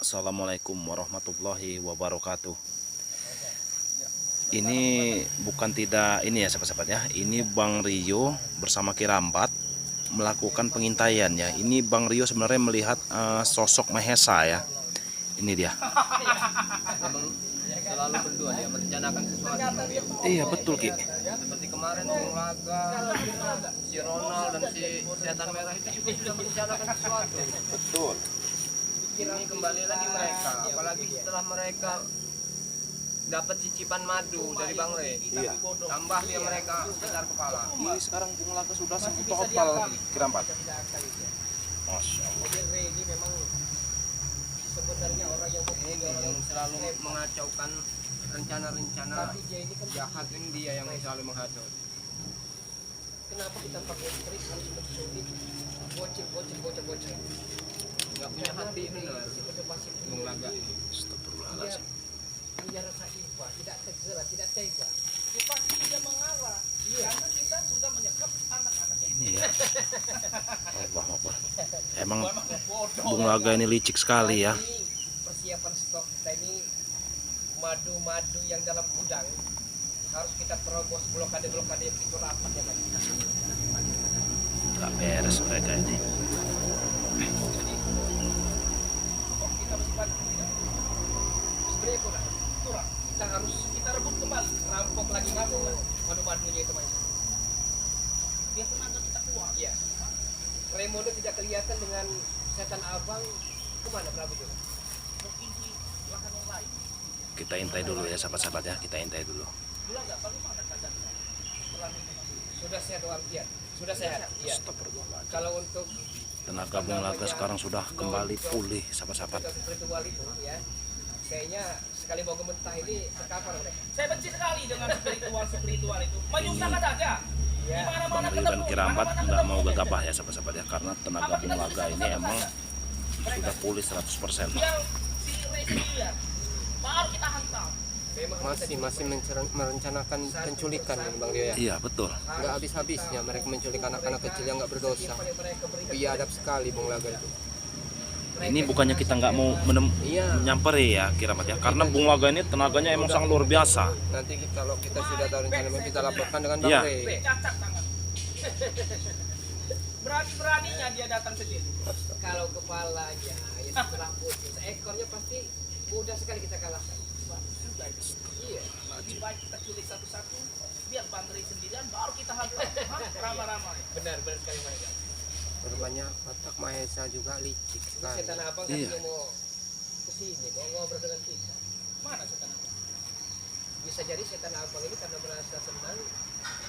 Assalamualaikum warahmatullahi wabarakatuh. Ini bukan tidak ini ya sahabat-sahabat ya. Ini Bang Rio bersama Kirambat melakukan pengintaian ya. Ini Bang Rio sebenarnya melihat sosok Mahesa ya. Ini dia. Memang selalu berdua dia merencanakan sesuatu. Iya betul Ki. Seperti kemarin Bung Laga, si Ronald dan si Setan Merah itu juga sudah merencanakan sesuatu. Betul. Ini kembali lagi mereka, apalagi setelah mereka dapat cicipan madu dari Bang Re. Iya. Tambah dia mereka besar kepala. Ini sekarang Bung Laga sudah sembuh total Kirambat. Masya Allah. Ini memang sebenarnya orang yang Yang selalu mengacaukan rencana-rencana jahat ini dia yang selalu menghasut. kenapa kita pakai trik harus bersulit bocil. Nggak punya hati benar Bung Laga. Astagfirullahaladzim. Punya rasa iba, tidak tegera, tidak tega. Ya pasti dia mengalah. Iya. Karena kita sudah menyekap anak-anak Ini ya. Allah Akbar. Emang Bung Laga ini licik sekali ya. Ini persiapan stok kita ini madu-madu yang dalam gudang harus kita terobos blokade-blokade yang itu rapat ya Pak. Gak beres mereka ini. Jadi kita mesti bantu tidak. Sebenarnya kurang. Kita rebut kembali, rampok lagi kamu madu-madunya itu Mas. Biar tenaga kita kuat. Iya. Remodo tidak kelihatan dengan setan abang kemana Prabu itu? Mungkin di belakang yang lain. Kita intai dulu ya sahabat-sahabat ya. Kita intai dulu. Bulan nggak bagaimana keadaannya? Sudah sehat walafiat. Sudah sehat. Iya. Astagfirullahaladzim. Kalau untuk Tenaga Bung Laga sekarang sudah kembali pulih sahabat-sahabat. spiritual itu ya. Kayaknya sekali mau gementah ini terkapar mereka. Saya benci sekali dengan spiritual itu. Menyusahkan saja. Ya. Bang Rio dan Kirambat nggak mau gegabah ya sahabat-sahabat ya. Karena tenaga Bung Laga ini emang sudah pulih 100%. Yang si Resi ya, baru kita hantam. Masih merencanakan penculikan Bang Rio ya. Iya betul. Nggak habis-habisnya mereka menculik anak-anak kecil yang nggak berdosa. Biadab sekali Bung Laga itu. Ini bukannya kita nggak mau Iya. menyamperi ya Kirambat ya. Karena Bung Laga ini tenaganya emang sangat luar biasa. Nanti kalau kita sudah tahu rencana kita laporkan dengan Bang Iya. Re. Cacat tangan. Berani-beraninya dia datang sendiri. Kalau kepalanya yang setelah putih, ekornya pasti mudah sekali kita kalahkan. Sudah itu. Iya. Lebih baik kita culik satu-satu, biar Bang Ri sendirian, baru kita hantam. Ramai-ramai. Benar sekali mereka. Rupanya Batak Mahesa juga licik Ini sekali. setan abang Iya. katanya mau kesini, mau ngobrol dengan kita. Mana setan? Bisa jadi setan abang ini karena merasa senang,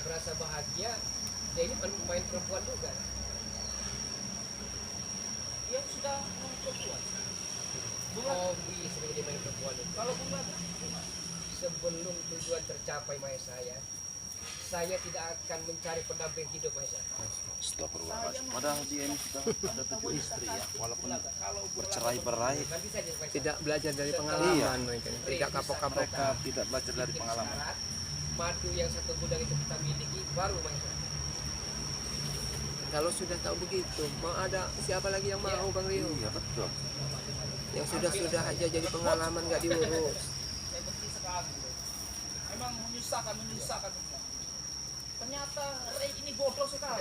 merasa bahagia, dia ini pemain perempuan juga. Dia sudah perempuan. Hobi sebagai dia main perempuan itu. Kalau bunga, Sebelum tujuan tercapai Mahesa saya tidak akan mencari pendamping hidup Mahesa. Astagfirullahaladzim. Padahal dia ini sudah ada 7 istri ya. Walaupun bercerai-berai, Nanti saja Mahesa. Tidak belajar dari pengalaman mereka. Tidak kapok-kapok. mereka tidak belajar dari pengalaman. Syarat madu yang satu gudang itu kita miliki baru Mahesa. Kalau sudah tahu begitu, mau ada siapa lagi yang mau Bang Rio? Iya betul. Yang sudah aja jadi pengalaman nggak diurus. saya benci sekali. Memang menyusahkan. Ternyata Ray ini bodoh sekali.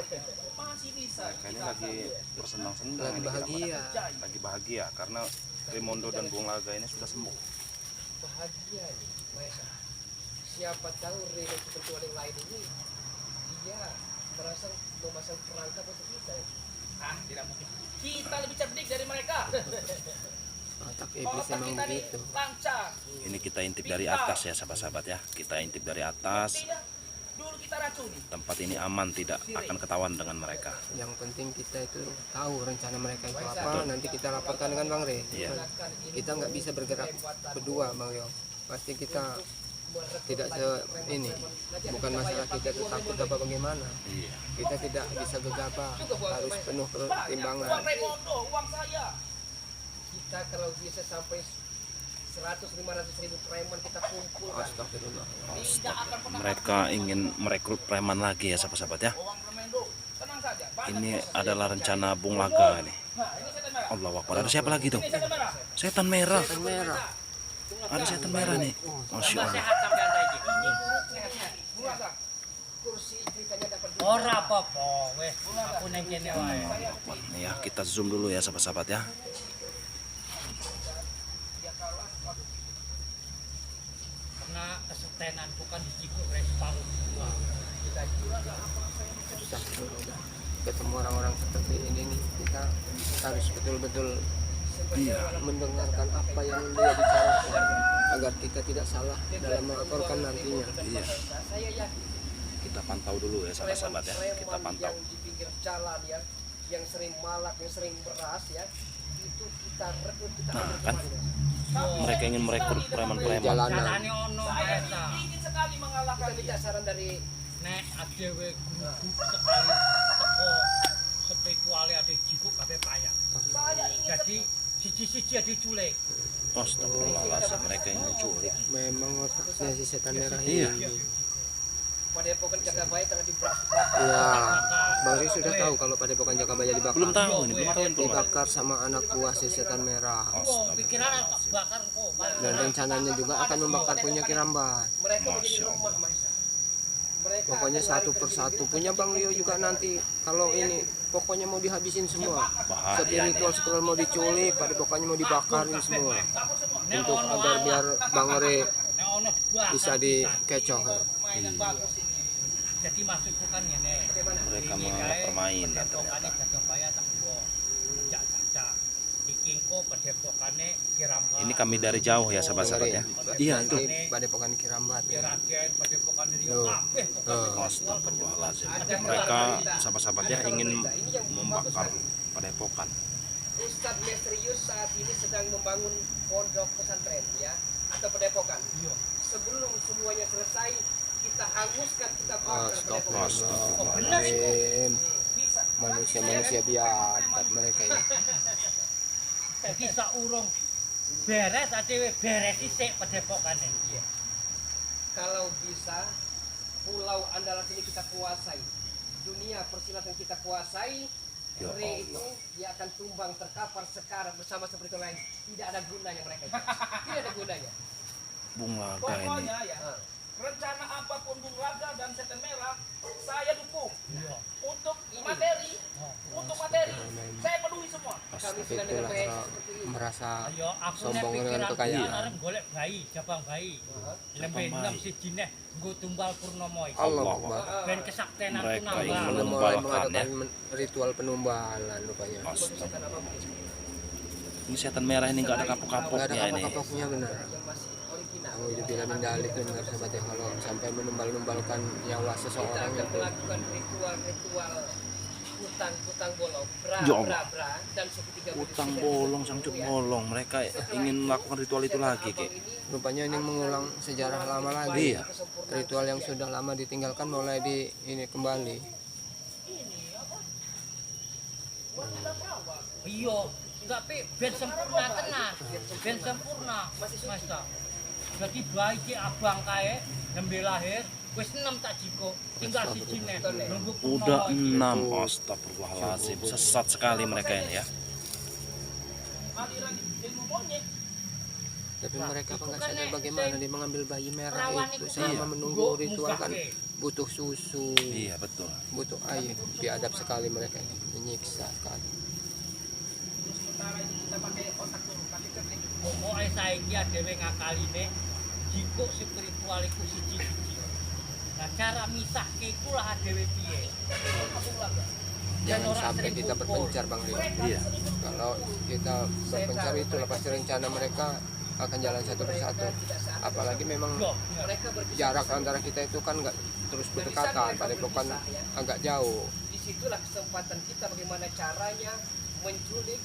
Masih bisa. Kayaknya lagi bersenang-senang. Lagi ini bahagia. Kirambat. Lagi bahagia karena Rimondo dan Bung Laga ini sudah sembuh. Bahagia nih Mahesa. Siapa tahu Rino ketentuan yang lain ini dia merasa memasang perangkap untuk kita. Tidak mungkin. Kita lebih cerdik dari mereka. Batak iblis Otak emang kita nih begitu. lancar. Ini kita intip dari atas ya sahabat-sahabat ya. Kita intip dari atas. Tidak. Dulu kita racuni. Tempat ini aman, tidak akan ketahuan dengan mereka. Yang penting kita itu tahu rencana mereka itu apa. Nanti kita laporkan dengan Bang Re. Iya. Kita nggak bisa bergerak berdua Bang Rio. Pasti kita tidak ini. Bukan masalah kita itu takut apa bagaimana. Iya. Kita tidak bisa gegabah. Harus penuh pertimbangan. Uang Raimondo, uang saya. Kita kalau bisa sampai 100-500 ribu preman kita kumpulkan. Astagfirullah. Tidak akan pernah Mereka ingin merekrut preman lagi ya sahabat-sahabat ya. uang Raimondo. Tenang saja. Banyak Ini proses. adalah rencana Bung Laga ini. Nah, ini setan merah. Allah Akbar. Ada siapa lagi tuh? Ini setan merah. Setan merah. Setan merah. Ada setan merah nih. Masya Allah. Sehat sampai ada iki. Sehat. Kursi ceritanya dapat Ora apa-apa, wes aku nang kene wae. Nih ya, kita zoom dulu ya sahabat-sahabat ya. Karena kesetenan bukan di Cikuk res palu. susah kalau udah ketemu orang-orang seperti ini nih, kita harus betul-betul mendengarkan apa yang dia bicarakan agar kita tidak salah dalam melaporkan nantinya. Iya. Kita pantau dulu ya sahabat-sahabat ya. Kita pantau. Yang di pinggir jalan ya, yang sering malak, yang sering beras ya, itu kita rekrut, kita Nah ambil kan, mereka ingin merekrut preman-preman. Jalanan. Carane ono Maesa. Ingin sekali mengalahkan kita minta saran dari Nek adewe guru sekali teko spirituale ade Cikuk kabeh payah. saya ingin Jadi siji-siji ade culik. Astagfirullahaladzim, mereka ingin menculik. Memang otaknya si setan merah Iya. ini. Padepokan jaga baik karena dibrak. Iya, Bang Ri sudah tahu kalau Padepokan Jakabaya dibakar. Belum tahu nih, belum tahu informasi. Dibakar sama anak buah si setan merah. Oh, pikiran tak bakar kok. Dan rencananya juga akan membakar punya Kirambat. Mereka Masya bikin Allah. rumah Mahesa. Mereka Pokoknya satu persatu punya Bang Rio juga nanti. Kalau ini pokoknya mau dihabisin semua. Bahaya. Spiritual mau diculik, Padepokannya mau dibakarin semua. Untuk agar biar Bang Ri Nek ono dibakar bisa dikecoh. permainan bagus ini. Jadi maksudku kan ngene. Mereka permainan Padepokane ternyata. Jagabaya tak go. Jak-jak. Iki engko padepokane Kirambat. Ini kami dari jauh ya sahabat-sahabat ya. Iya itu. Nanti Padepokan Kirambat ya. Raden padepokane Rio Tuh. kabeh pokoknya. Astagfirullahaladzim. Mereka sahabat-sahabat ya ingin membakar padepokan. Ustadz misterius saat ini sedang membangun pondok pesantren ya, atau padepokan. Iya. Sebelum semuanya selesai, kita hanguskan, kita bakar padepokan. Astagfirullahaladzim. Manusia-manusia biadab mereka ini. Jadi saurung beres adewe beres sik padepokane. Kalau bisa, pulau andalan ini kita kuasai. Dunia persilatan kita kuasai. Ya Re Allah. itu dia akan tumbang terkapar sekarang bersama seperti lain. Tidak ada gunanya mereka. Tidak ada gunanya. Bung Laga ini. Pokoknya ya, rencana apapun Bung Laga dan setan merah, saya dukung. Iya. Untuk materi, saya penuhi semua. Kami sudah dengan Itulah baik kalau seperti ini. merasa Ayo aku nek sombong dengan pikiran kekayaan. arep golek bayi, jabang bayi. Lembe Jabang 6 bayi. siji neh nggo tumbal Purnomo iki. Allah Allah. Akbar. Ben kesaktenanku Mereka ingin nambah. Sudah mulai menumbalkan ya. mengadakan ritual penumbalan rupanya. Astagfirullahaladzim. Ini setan merah ini nggak ada Nggak ada kapok-kapoknya ini. kapok-kapoknya benar. Oh itu bila mendalik benar sobat ya, kalau sampai menumbal-numbalkan nyawa Kita seseorang akan itu. melakukan ritual hutang bolong, bra, Ya Allah. bra, bra, dan segitiga Utang bolong, sangcut bolong. Mereka ingin melakukan ritual itu lagi, Ki. Rupanya ini mengulang sejarah lama lagi. Iya. Ritual yang sudah lama ditinggalkan mulai di ini kembali. Iya, enggak ben sempurna tenan. Ben sempurna. Mas. Jadi bayi ki abang kae nembe lahir wis 6 tak jiko. Tinggal siji neh. Nunggu Udah Purnomo 6. iki. Astagfirullahaladzim. Sesat sekali mereka ini ya. Aliran ilmu monyet. Tapi mereka itu nggak kan sadar nek bagaimana dia mengambil bayi merah Perawan itu itu selama kan menunggu nggo ritual kan mukake. butuh susu, Iya betul. butuh air. Biadab sekali mereka ini, menyiksa sekali. Terus sementara ini kita pakai otak dulu, pakai cerdik. Pokoke saiki adewe ngakaline jiko spiritual iku siji-siji. Nah cara misahke iku lah adewe piye? Jangan orang sampai sering kita kumpul. berpencar Bang Rio. Iya. Kalau kita berpencar itu pasti rencana mereka akan jalan satu persatu. Apalagi memang Yo, mereka berkisah jarak antara kita itu kan nggak terus berdekatan, padepokan agak jauh. disitulah kesempatan kita bagaimana caranya menculik,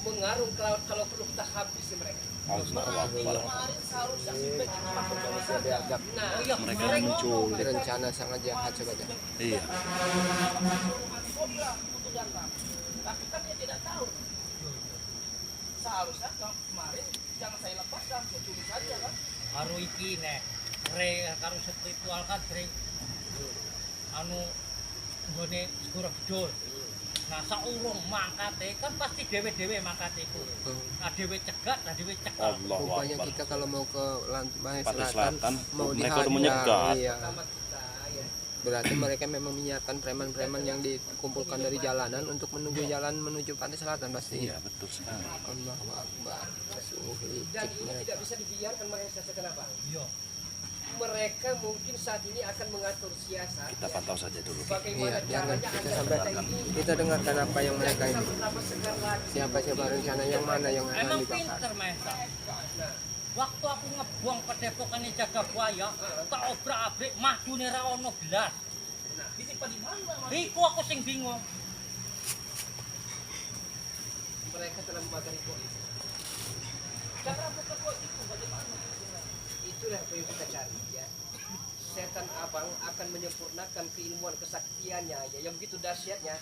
mengarung kalau perlu kita habisi mereka. Astagfirullah. Kemarin seharusnya si Bek itu masuk ke Manusia biadab. Nah, Oh iya, Mereka ingin menculik. Rencana sangat jahat sobat ya. Iya. antibody lah untuk datang. Tapi kan dia tidak tahu. Seharusnya kemarin jangan saya lepaskan, saya culik saja kan. karo iki nek re karo spiritual kan sering anu nggone segoro kidul Nah saurung mangkate kan pasti dewe-dewe mangkate iku. Nah dewe cegat, nah dewe cekel. Allahu Rupanya Akbar. kita kalau mau ke Mahé Pantai Selatan, Selatan, mau mereka udah dihadang, menyegat. iya. Pertama kita ya. Berarti mereka memang menyiapkan preman-preman yang dikumpulkan dari jalanan untuk menunggu jalan menuju Pantai Selatan pasti. Iya, betul sekali. Allahu Akbar. Sungguh Dan licik ini mereka. tidak bisa dibiarkan Mahesa Setan Abang. Iya. Mereka mungkin saat ini akan mengatur siasat. Kita pantau saja dulu. Bagaimana Iya, jangan caranya kita agar sampai kita ini kita dengarkan apa yang mereka ini. bernafas segar lagi. Siapa rencana yang mana yang akan Emang dibakar. pinter Maesa. Waktu aku ngebuang padepokan jaga buaya, tak obrak-abrik madune ra ono blas. Disimpan di mana? Mas? Iku aku sing bingung. Mereka telah membakar itu. Cara berbuat itu bagaimana? Itulah apa yang kita cari ya. Setan abang akan menyempurnakan keilmuan kesaktiannya ya, yang begitu dahsyatnya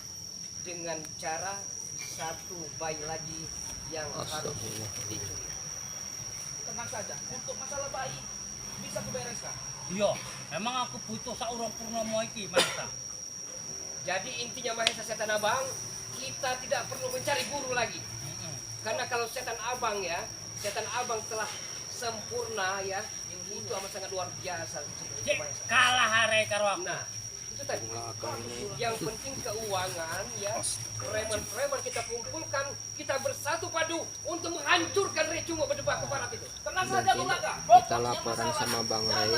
dengan cara satu bayi lagi yang harus Astagfirullah. dicuri. Tenang saja. Untuk masalah bayi bisa kubereskan. Iya, emang aku butuh saurung purnomo iki Maesa. Jadi intinya Mahesa Setan Abang, kita tidak perlu mencari guru lagi. Karena kalau setan abang ya, setan abang telah sempurna ya, itu amat sangat luar biasa. Cek kalah hare karo aku. Nah, itu tadi. Yang penting keuangan ya, preman-preman kita kumpulkan, kita bersatu padu untuk menghancurkan Recumo berdebak ke barat itu. Tenang saja Bung Laga. Kita laporan sama Bang Ray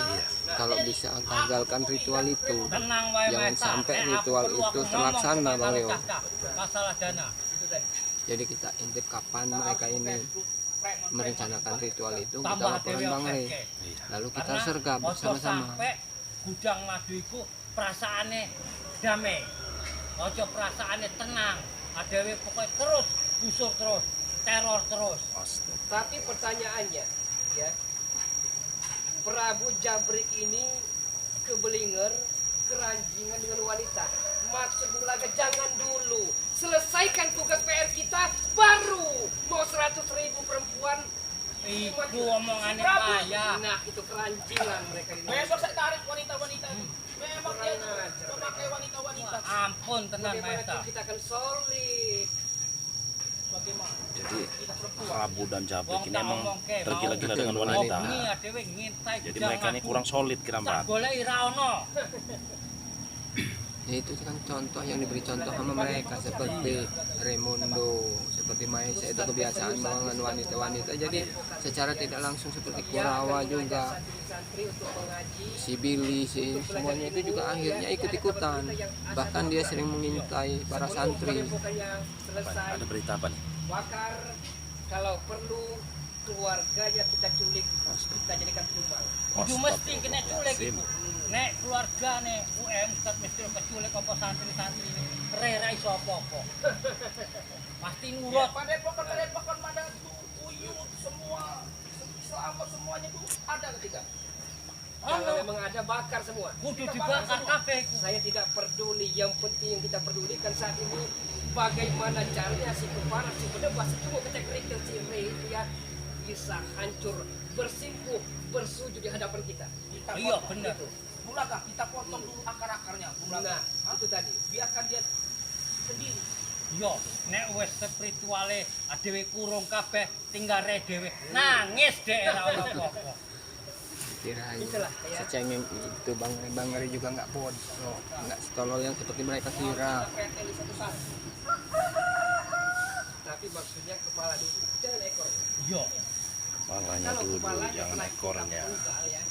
kalau bisa gagalkan ritual itu. Tenang wae Jangan Maesa. sampai Aku ritual perlu itu aku terlaksana, ngomong Bang karo Leo. Cacah. Masalah dana. Itu tadi. Jadi kita intip kapan mereka ini merencanakan ritual itu, kita Tambah laporan dewe Bang Ray. oke. Lalu kita Karena sergap ojo bersama-sama. sampai gudang madu iku perasaane damai. Ojo perasaane tenang. Adewe pokoknya terus busur terus, teror terus. Tapi pertanyaannya ya, Prabu Jabrik ini kebelinger, keranjingan dengan wanita. Maksud Bung Laga jangan dulu. Selesaikan tugas PR kita, baru mau 100.000 perempuan. Itu omongannya payah. Nah itu keranjingan mereka ini. Besok saya tarik wanita-wanita ini. Memang dia Kurang ajar. memakai wanita-wanita. Ampun tenang Bagaimana Maesa. tim kita akan solid. Bagaimana? Jadi Prabu dan Jabrik Wong ini tak emang omong ke, tergila-gila mau. dengan Betul, wanita. Ini adewe ngintai Jadi gudang mereka ini madu. kurang solid Tak Kirambat. golek ra ono. Ya itu kan contoh yang diberi contoh sama mereka seperti Raimundo, seperti Mahesa itu kebiasaan mengangan wanita-wanita. Jadi secara tidak langsung seperti Kurawa juga, Santri untuk mengaji. si Billy, si semuanya itu juga akhirnya ikut-ikutan. Bahkan dia sering mengintai para santri. Pokoknya selesai. Ada berita apa nih? Bakar, kalau perlu keluarganya kita culik, kita jadikan tumbal. Kudu mesti kena culik Astagfirullahaladzim. iku. Nek keluargane UM Ustaz mesti keculik apa santri-santri ini. Re iso apa-apa. Pasti nurut. Padepokan Madang itu uyut semua, selamat semuanya itu ada ketika. Kalau Ono memang ada bakar semua. kudu dibakar kabeh iku. Saya tidak peduli, yang penting yang kita pedulikan saat ini bagaimana caranya si kepala, si berdebas, semua kecek retail si Ray itu ya bisa hancur, bersimpuh, bersujud di hadapan kita. Kita Iya, potong benar. itu. Bung Laga, kita potong dulu akar-akarnya. Bung Laga. Nah, itu tadi. Biarkan dia sendiri. Yo, nek wis spirituale adewe kurung kabeh tinggal re dhewe. Nangis dek ora ono apa-apa. Kirain Itulah ya. secengeng itu Bang Ray juga nggak bodoh, nggak setolol yang seperti mereka kira. PT di satu-satu. Tapi maksudnya kepala dulu, jangan ekor. Yo, Kepalanya Kalau dulu, kepalanya jangan telah kita ekornya. punggal ya,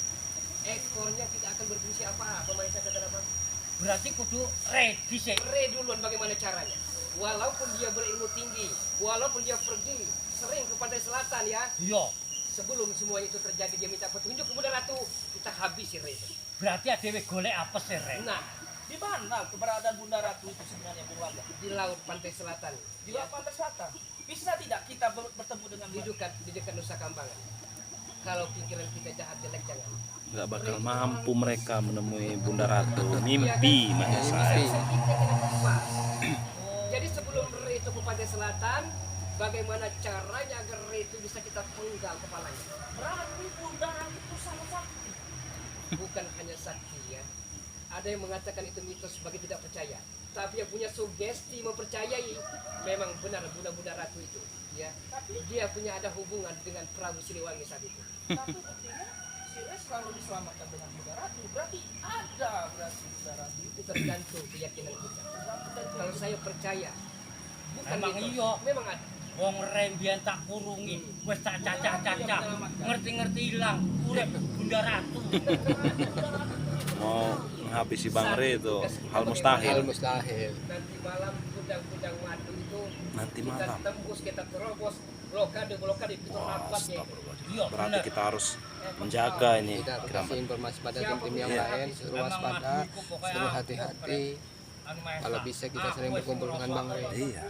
ekornya tidak akan berfungsi apa-apa. Mahesa Setan Abang. berarti kudu re dhisik. Re duluan bagaimana caranya. Walaupun dia berilmu tinggi, walaupun dia pergi sering ke pantai selatan ya, Yo, sebelum semua itu terjadi dia minta petunjuk kepada ratu, kita habisi Re. berarti adewe golek apa sih re? Nah, Di mana keberadaan Bunda Ratu itu sebenarnya Bung Laga? di laut pantai selatan, Di luar pantai selatan. Bisa tidak kita bertemu dengan di dekat Nusa Kambangan. Kalau pikiran kita jahat jelek jangan. Nggak bakal mampu mereka menemui Bunda Ratu. Mimpi Mahesa. Mimpi. Jadi sebelum Re itu ke pantai selatan, bagaimana caranya agar Re itu bisa kita penggal kepalanya? Prabu Bunda Ratu itu sangat sakti. Bukan hanya sakti ya. Ada yang mengatakan itu mitos bagi tidak percaya. tapi yang punya sugesti mempercayai memang benar Bunda Ratu itu, ya. Dia punya ada hubungan dengan Prabu Siliwangi saat itu. Tapi buktinya si Res selalu diselamatkan dengan Bunda Ratu. Berarti Bunda Ratu. Itu tergantung keyakinan kita. Kalau saya percaya, bukan Emang mitos, iya. memang ada. Wong rembian tak kurungi, wis tak cacah-cacah, ngerti-ngerti ilang, urip Bunda Ratu. Mau menghabisi Bang Re itu hal Hal mustahil. mustahil. Nanti malam gudang-gudang madu itu Nanti kita malam. tembus, kita terobos blokade itu rapatnya. Iya, Berarti bener. kita harus menjaga ini Kita harus Kirambat. kasih informasi pada tim-tim yang Iya. lain, suruh Emang waspada, maduku pokoknya suruh aku, hati-hati. Anu Maesa. Kalau bisa kita sering Aku berkumpul wis dengan Bang Re. Iya.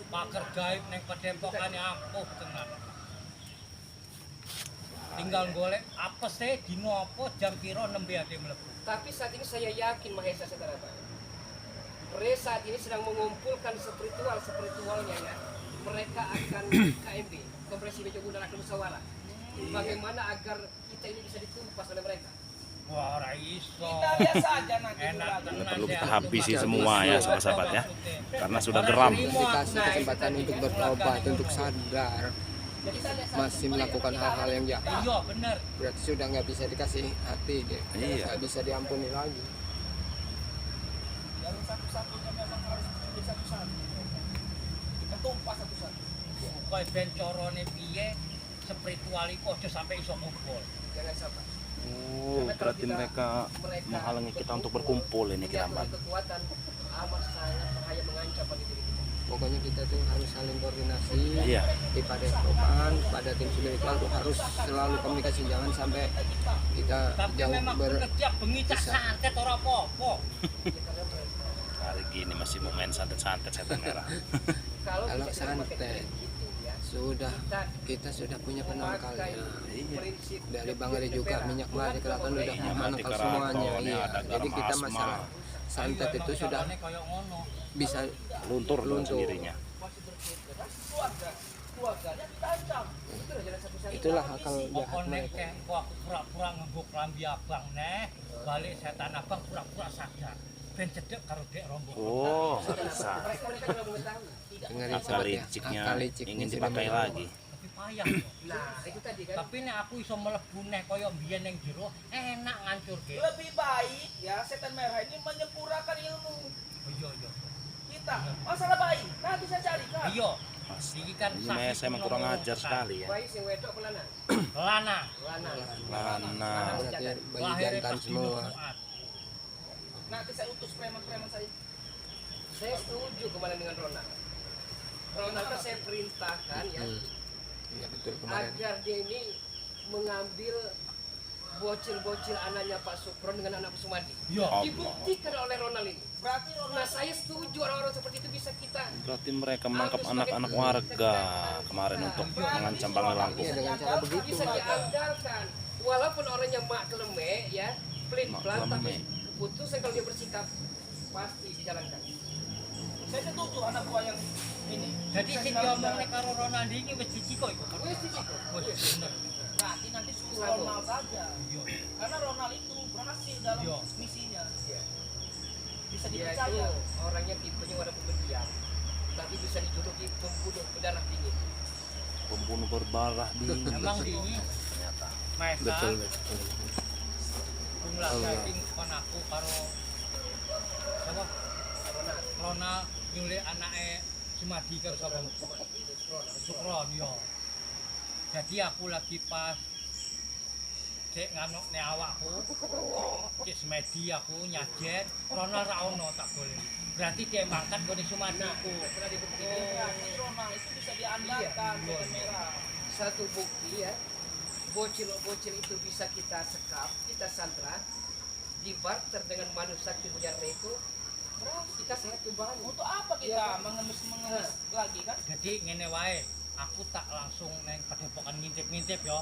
Paker gaib neng padempokane ampuh tenan. Tinggal golek apa sih dino apa jam piro nembe ade mlebu. Tapi saat ini saya yakin Mahesa Setaraba, Re saat ini sedang mengumpulkan spiritualnya ya. Mereka akan KMB, Kompresi Bejo Bunda akan musyawarah. Bagaimana agar kita ini bisa ditumpas oleh mereka? Wah, ora iso. Kita lihat saja nanti Enak Bunda Ratu. tenan Perlu deh kita aku habisi tumbas. semua ya sahabat-sahabat ya. Karena sudah geram. Dikasih kesempatan untuk bertobat, untuk sadar, Kita lihat saja. masih melakukan hal-hal yang jahat. Iya, bener. Berarti sudah nggak bisa dikasih hati dia, Iya. nggak bisa diampuni lagi. Yang satu-satunya memang harus jadi satu-satu. Kita tumpas satu-satu. Kowe ben carane piye spiritual iku aja sampai iso kumpul. Jangan sampai. Oh, berarti mereka menghalangi kita untuk berkumpul ini Punya Kirambat. kekuatan amat sangat bahaya mengancam pada diri kita. Pokoknya kita tuh harus saling koordinasi Iya. di padepokan, pada tim spiritual tuh harus selalu komunikasi, jangan sampai kita Tapi jauh memang tiap bengi cak bisa. santet ora apa-apa. Ya, karena mereka Hari gini masih mau main santet-santet setan merah. kalau Kalau kita tidak pakai santet, gitu ya, sudah kita kita sudah punya penangkalnya. Iya. prinsip Dari Bang Re juga minyak melati keraton udah Minyak melati menangkal keraton, semuanya. ya, Iya. ada Jadi garam kita asma. masalah santet itu sudah Carane koyo ngono. bisa Luntur dengan Luntur. sendirinya. Keluarganya ditancap. itulah akal jahat Pokoknya mereka. kayak aku pura-pura nganggo klambi abang neh, balik setan abang pura-pura sadar. Ben cedek karo dek rombongan. Oh, bisa. mereka tidak mengetahui. Dengerin Akal sobat ya, liciknya akal liciknya ingin sudah dipakai memang. lagi. Tapi payah. yo. Nah, itu tadi kan. Tapi nek aku iso mlebu neh koyo mbiyen ning jero, enak ngancurke. Lebih baik ya setan merah ini menyempurnakan ilmu Iya, iya. kita. Masalah bayi, nanti saya cari kan. Iya. Iki kan Ini Maesa emang kurang ajar sekali ya. Bayi sing wedok apa lanang? Lanang. Lanang. Lana. Berarti bayi Lahirnya jantan pas dino semua. Jumat. Nanti saya utus preman-preman saya. Saya setuju kemarin dengan Ronald. Ronald kan saya perintahkan ya Iya betul kemarin. agar dia ini mengambil bocil-bocil anaknya Pak Supron dengan anak Sumadi. Iya. Dibuktikan oleh Ronald ini. Berarti Nah, saya setuju orang-orang seperti itu bisa kita Berarti mereka menangkap anak-anak warga kemarin untuk mengancam Bang Lampung. Iya dengan cara begitu. bisa diandalkan. Walaupun orangnya mak keleme ya, pelin-pelan Mak tapi keleme. keputusan kalau dia bersikap pasti dijalankan. saya setuju anak gua yang ini. Jadi sing diomongne karo Ronaldo iki wis diciko iku. Wes diciko. Wis bener. Nanti suruh Ronald saja. Karena Ronald itu berhasil dalam Iya. misinya. Bisa Dia itu dipercaya. orangnya tipenya orang pendiam, tapi bisa dijuluki pembunuh berdarah dingin. Pembunuh berdarah dingin. Emang dini Ternyata. Maesa Betul betul. jumlah daging kon aku karo sapa? Ronald nyulik anake Sumadi karo sapa? Sukron yo. Jadi aku lagi pas cek nganukne awakku, cek semedi aku nyajet, Ronald ra ono tak boleh. Berarti dia mangkat gone Sumadiku. Setelah dibuktikan Berarti Ronald itu bisa diandalkan setan merah. satu bukti ya, bocil-bocil itu bisa kita sekap, kita sandra, dibarter dengan manusia sakti punya itu, kita sehat tumbang. Untuk apa kita mengemis lagi kan? Jadi ngene wae, aku tak langsung neng padepokan ngintip-ngintip yo.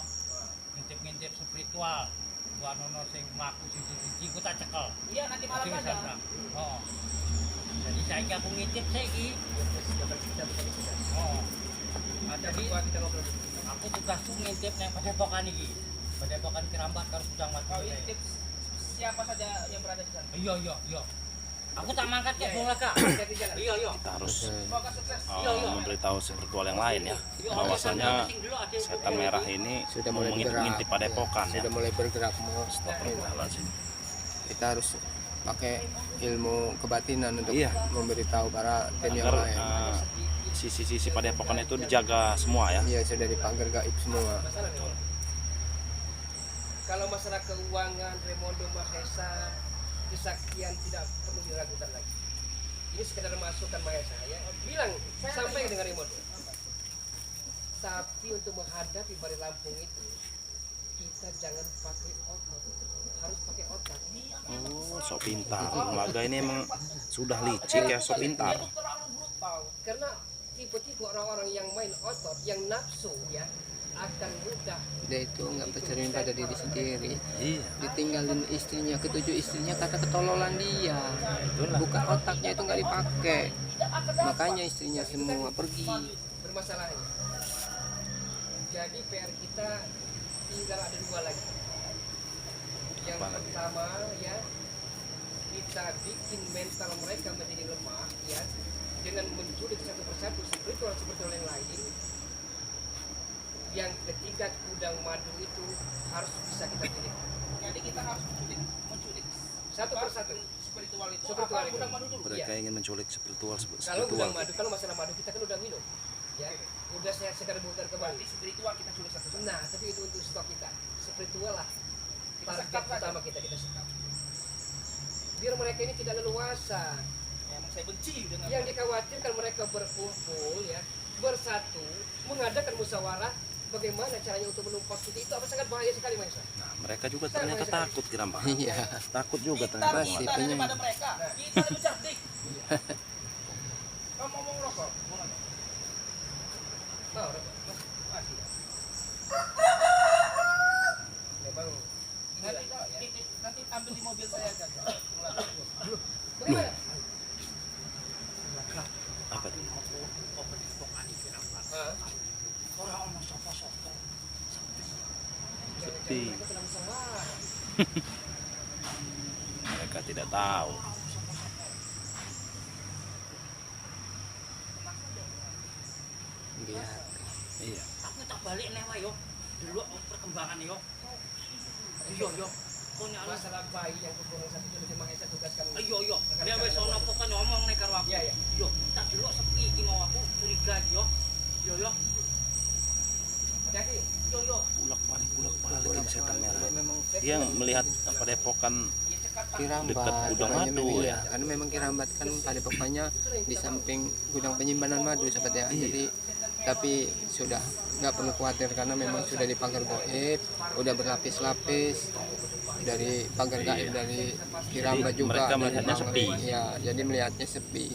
Ngintip-ngintip spiritual. Gua ono sing mlaku siji-siji ku tak cekel. Iya nanti malam Jadi aja. Sandra. Oh. Jadi saiki aku ngintip saiki. Oh. Nah, jadi aku tugasku ngintip neng padepokan iki. Padepokan Kirambat karo Gudang Madu. Kau intip siapa saja yang berada di sana. Iya iya iya. Aku tak mangkat ke Bung Laka. Iya, iya. Kita harus Semoga sukses. memberitahu spiritual yang lain ya, bahwasanya setan merah ini Sudah mulai mengintip-intip padepokan ya. sudah mulai bergerak mau Astagfirullahaladzim. kita harus pakai ilmu kebatinan untuk Iya. memberitahu para tim yang Agar lain. sisi-sisi padepokan itu dijaga semua ya. Iya, sudah dipagar gaib semua. Kalau masalah keuangan, Remondo Mahesa, kesaktian tidak perlu diragukan lagi. Ini sekedar masukan Mahesa ya. Bilang sampai dengan Remondo. Tapi untuk menghadapi Bari Lampung itu kita jangan pakai otot, harus pakai otak. Oh, sok pintar. Laga ini emang sudah licik ya, sok pintar. Karena tipe-tipe orang-orang yang main otot, yang nafsu ya, akan mudah. Dia itu nggak bercermin pada diri sendiri. Iya. Ditinggalin istrinya, ketujuh istrinya karena ketololan dia. Bukan otaknya itu nggak dipakai. Makanya istrinya semua pergi. Bermasalahnya. Jadi PR kita tinggal ada dua lagi. Yang Apa lagi? pertama ya, kita bikin mental mereka menjadi lemah ya, dengan menculik satu persatu spiritual yang lain. Yang ketiga, gudang madu itu harus bisa kita pilih Jadi kita harus menculik satu persatu. spiritual itu. Spiritual Apa itu. gudang madu dulu? Mereka ingin menculik spiritual. Kalau gudang madu, kalau masalah madu kita kan udah minum, ya, udah saya sekedar bukan kembali. Berarti spiritual kita culik satu-satu. Nah, tapi itu untuk stok kita. Spiritual lah Kita target sekap saja. utama kita sekap. Biar mereka ini tidak leluasa. Emang saya benci dengan Yang dikhawatirkan mereka berkumpul ya, bersatu, mengadakan musyawarah bagaimana caranya untuk menumpas itu apa sangat bahaya sekali Mas. Nah, mereka juga ternyata takut Kiramba. Iya. Takut juga kita ternyata. lebih pintar daripada mereka. Kita lebih cerdik. Kamu mau ngerokok? Mau nggak? Oh, Masih. memang Nanti ambil di mobil saya aja. bagaimana? Apa itu? Ah, Orang-orang sopo-sopo. Sepi. mereka kena musyawarah. Mereka tidak tahu. Iya. Iya. Aku tak balik nih wae yo. Dulu perkembangan yo. Iya yo. Punya anak. Masalah bayi yang kekurangan satu itu lebih Mahesa tugaskan. Iya yo. Dia wis ono pokoknya ngomong nih karo aku. Iya, iya. Yo, tak dulu sepi iki mau aku curiga yo. Yo yo. Hati-hati. Yo yo. Pulak-balik ini setan merah. Memang Dia melihat padepokan Kirambat. dekat gudang Makanya madu memang ya. Karena memang Kirambat kan padepokannya di samping gudang penyimpanan madu seperti ya. Jadi tapi sudah nggak perlu khawatir karena memang sudah dipagar goib, udah berlapis-lapis dari pagar gaib dari Kirambat juga. mereka dari melihatnya pagar. sepi. Ya, jadi melihatnya sepi.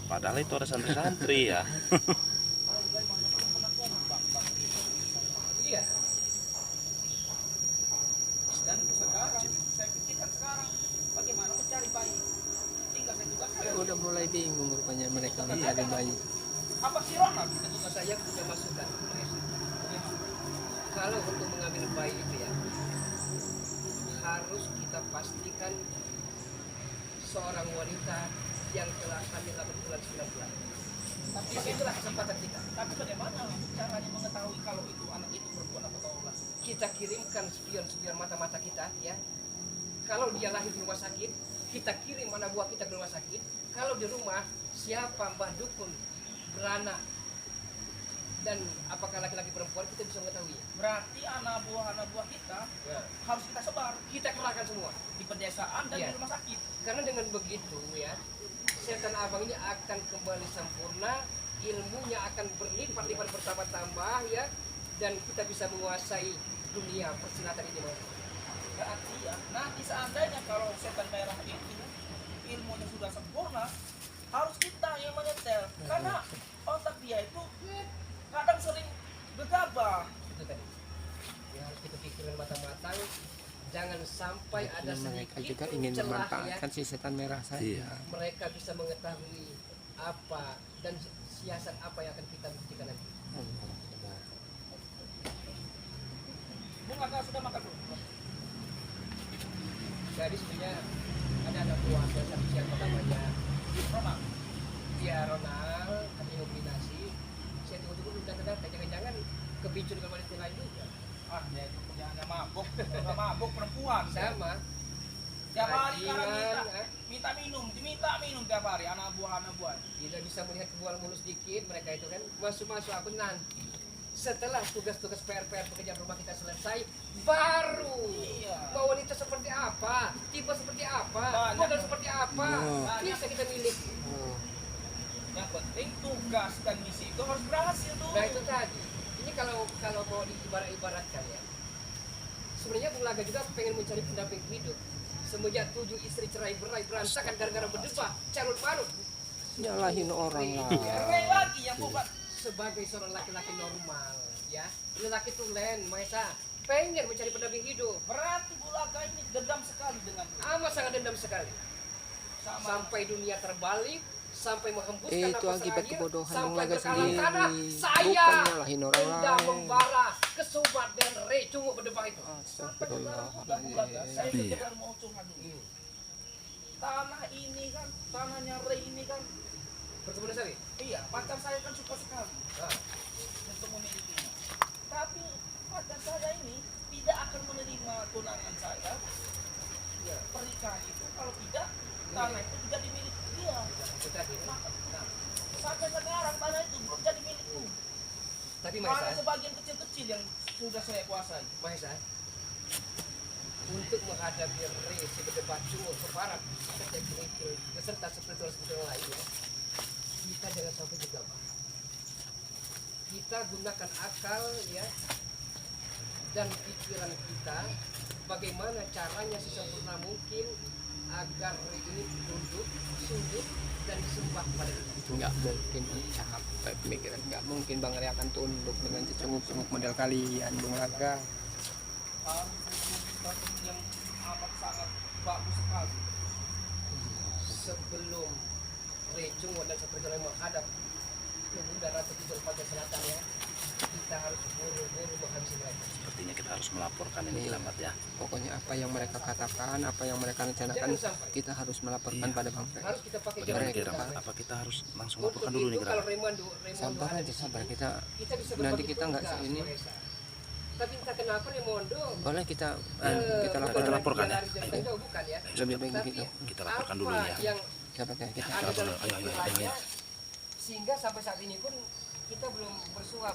Padahal itu ada santri-santri ya. Iya. Dan sekarang saya pikirkan sekarang bagaimana mencari bayi. Tinggal saya tugaskan. Udah mulai bingung rupanya mereka mencari bayi. Apa sih Ronald? Saya punya masukan Mahesa. Kalau untuk mengambil bayi itu ya harus kita pastikan seorang wanita yang telah hamil 8 bulan 9 bulan. Tapi itulah kesempatan kita. Tapi bagaimana caranya mengetahui kalau itu anak itu perempuan atau taulas? Kita kirimkan spion-spion mata-mata kita ya. Kalau dia lahir di rumah sakit, kita kirim mana buah kita ke rumah sakit. Kalau di rumah, siapa Mbah Dukun beranak dan apakah laki-laki perempuan kita bisa mengetahui. Berarti anak buah kita harus kita sebar Kita kerahkan semua. di pedesaan dan Iya. di rumah sakit. Karena dengan begitu ya, setan abang ini akan kembali sempurna, ilmunya akan berlipat-lipat bertambah-tambah ya, dan kita bisa menguasai dunia persilatan ini Mas. Berarti ya, nanti seandainya kalau setan merah itu ilmunya sudah sempurna, harus kita yang menyetel. Karena otak dia itu kadang sering gegabah. Itu tadi. Ya, harus kita pikirin matang-matang, jangan sampai ada Mereka sedikit juga pun ingin celah ya. memanfaatkan si setan merah saja. Iya. Mereka bisa mengetahui apa dan siasat apa yang akan kita buktikan nanti. Bung Aga sudah makan belum? Jadi sebenarnya ada anak buah dan satu Ronald. Ya Ronald kami nominasi. Saya tunggu-tunggu belum datang, jangan-jangan kepicu dengan wanita lain juga. Ah, dia itu kerjaannya mabuk. Udah mabuk perempuan. Sama. Tiap hari sekarang Bajingan, minta minum tiap hari anak buah. Tidak bisa melihat kebual mulus sedikit mereka itu kan masuk aku nanti setelah tugas-tugas PR pekerjaan rumah kita selesai baru Iya. mau wanita seperti apa, tipe seperti apa, Banyak. model seperti apa bisa kita miliki. Yang penting tugas dan misi itu harus berhasil dulu. Nah itu tadi ini kalau mau diibarat-ibaratkan ya, sebenarnya Bung Laga juga pengen mencari pendamping hidup. Semenjak 7 istri cerai berai berantakan gara-gara berdebat calon baru. Nyalahin orang lah. Cerai lagi yang bukan. Sebagai seorang laki-laki normal ya, lelaki tulen Maesa pengen mencari pendamping hidup. Berarti Bulaga ini dendam sekali dengan Amat sangat dendam sekali. sama. Sampai dunia terbalik, sampai menghembuskan Itu nafas akibat terakhir, kebodohan sampai Bung Laga berkalang-kalang, sendiri. saya Bukan nyalahin orang dendam lain. membara kesumat dan recungu berdebah itu. Astagfirullahaladzim. Saya Iya. sekedar mau curhat dulu. Tanah ini kan, tanahnya Ray ini kan, Bertemu sekali. iya pacar saya kan suka sekali Nah, untuk memilikinya. Tapi pacar saya ini tidak akan menerima tunangan saya. ya, Pernikahan itu kalau tidak tanah itu tidak dimiliki dia. itu tadi. Nah, Sampai sekarang tanah itu belum jadi milikku. tapi Karena Maesa, sebagian kecil-kecil yang sudah saya kuasai. Maesa, untuk menghadapi si berdebat sungguh keparat beserta spiritual lainnya, kita jangan sampai gegabah. Kita gunakan akal ya dan pikiran kita, bagaimana caranya sesempurna mungkin agar ini tunduk, sujud dan disembah kepada kita. Nggak mungkin capek pemikiran, nggak mungkin Bang Ray akan tunduk dengan cecunguk-cunguk model kalian Bung Laga. Satu yang amat sangat bagus sekali. Sebelum Recung dan seperti yang menghadap ke Bunda Ratu Kidul Pantai Selatan ya, kita harus buru-buru menghabisi mereka. Sepertinya kita harus melaporkan ini Iya. Kirambat ya. Pokoknya apa yang mereka katakan, apa yang mereka rencanakan, Jangan sampai. kita harus melaporkan Iya. pada Bang Ray. Harus kita pakai Bagaimana cara Kirambat? kita. Apa kita harus langsung Untuk laporkan dulu nih itu kalau Kirambat? Raymond Sabar ada aja, di sabar. sini, Kita kita bisa nanti berbagi kita nggak tugas, ini. Maesa. Tapi entah kenapa Raimondo boleh kita kita laporkan ya. Ayo. Bukan ya. lebih baik Tapi begitu. Kita laporkan dulu apa ya. yang Siapa kayak kita? ada dalam Ayo. pikirannya, sehingga sampai saat ini pun kita belum bersua